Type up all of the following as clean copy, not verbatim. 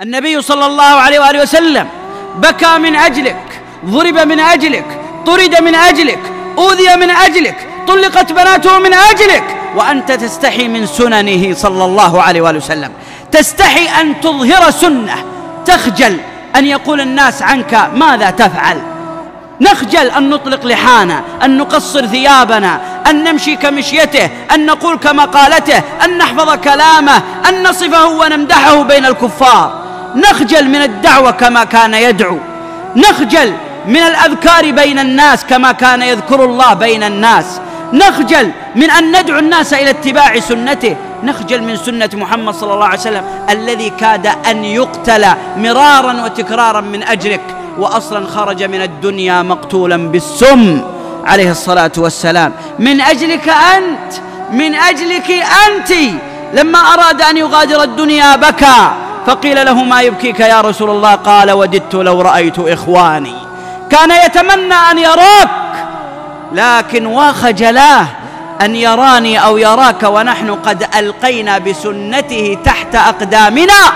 النبي صلى الله عليه وآله وسلم بكى من أجلك، ضرب من أجلك، طرد من أجلك، أوذي من أجلك، طلقت بناته من أجلك، وأنت تستحي من سننه صلى الله عليه وآله وسلم، تستحي أن تظهر سنة، تخجل أن يقول الناس عنك ماذا تفعل، نخجل أن نطلق لحانا، أن نقصر ثيابنا، أن نمشي كمشيته، أن نقول كمقالته، أن نحفظ كلامه، أن نصفه ونمدحه بين الكفار، نخجل من الدعوة كما كان يدعو، نخجل من الأذكار بين الناس كما كان يذكر الله بين الناس، نخجل من أن ندعو الناس إلى اتباع سنته، نخجل من سنة محمد صلى الله عليه وسلم الذي كاد أن يقتل مرارا وتكرارا من أجلك، وأصلا خرج من الدنيا مقتولا بالسم عليه الصلاة والسلام. من أجلك أنت، من أجلك أنت، لما أراد أن يغادر الدنيا بكى، فقيل له ما يبكيك يا رسول الله؟ قال وددت لو رأيت إخواني. كان يتمنى أن يراك، لكن وخجلاه أن يراني أو يراك ونحن قد ألقينا بسنته تحت أقدامنا،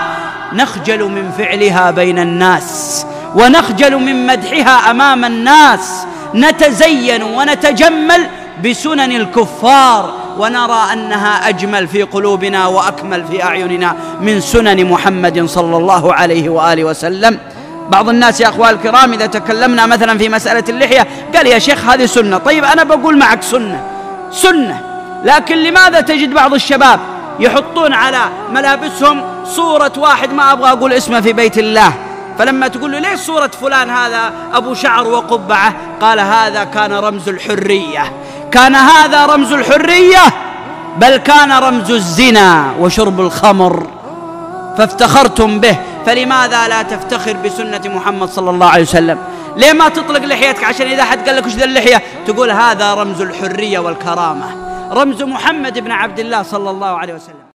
نخجل من فعلها بين الناس، ونخجل من مدحها أمام الناس، نتزين ونتجمل بسنن الكفار، ونرى أنها أجمل في قلوبنا وأكمل في أعيننا من سنن محمد صلى الله عليه وآله وسلم. بعض الناس يا أخوان الكرام إذا تكلمنا مثلا في مسألة اللحية قال يا شيخ هذه سنة. طيب أنا بقول معك سنة، لكن لماذا تجد بعض الشباب يحطون على ملابسهم صورة واحد ما أبغى أقول اسمه في بيت الله، فلما تقول له ليش صورة فلان هذا أبو شعر وقبعة؟ قال هذا كان رمز الحرية، كان هذا رمز الحرية، بل كان رمز الزنا وشرب الخمر فافتخرتم به، فلماذا لا تفتخر بسنة محمد صلى الله عليه وسلم؟ ليه ما تطلق لحيتك عشان إذا حد قال لك وش ذا اللحية تقول هذا رمز الحرية والكرامة، رمز محمد بن عبد الله صلى الله عليه وسلم.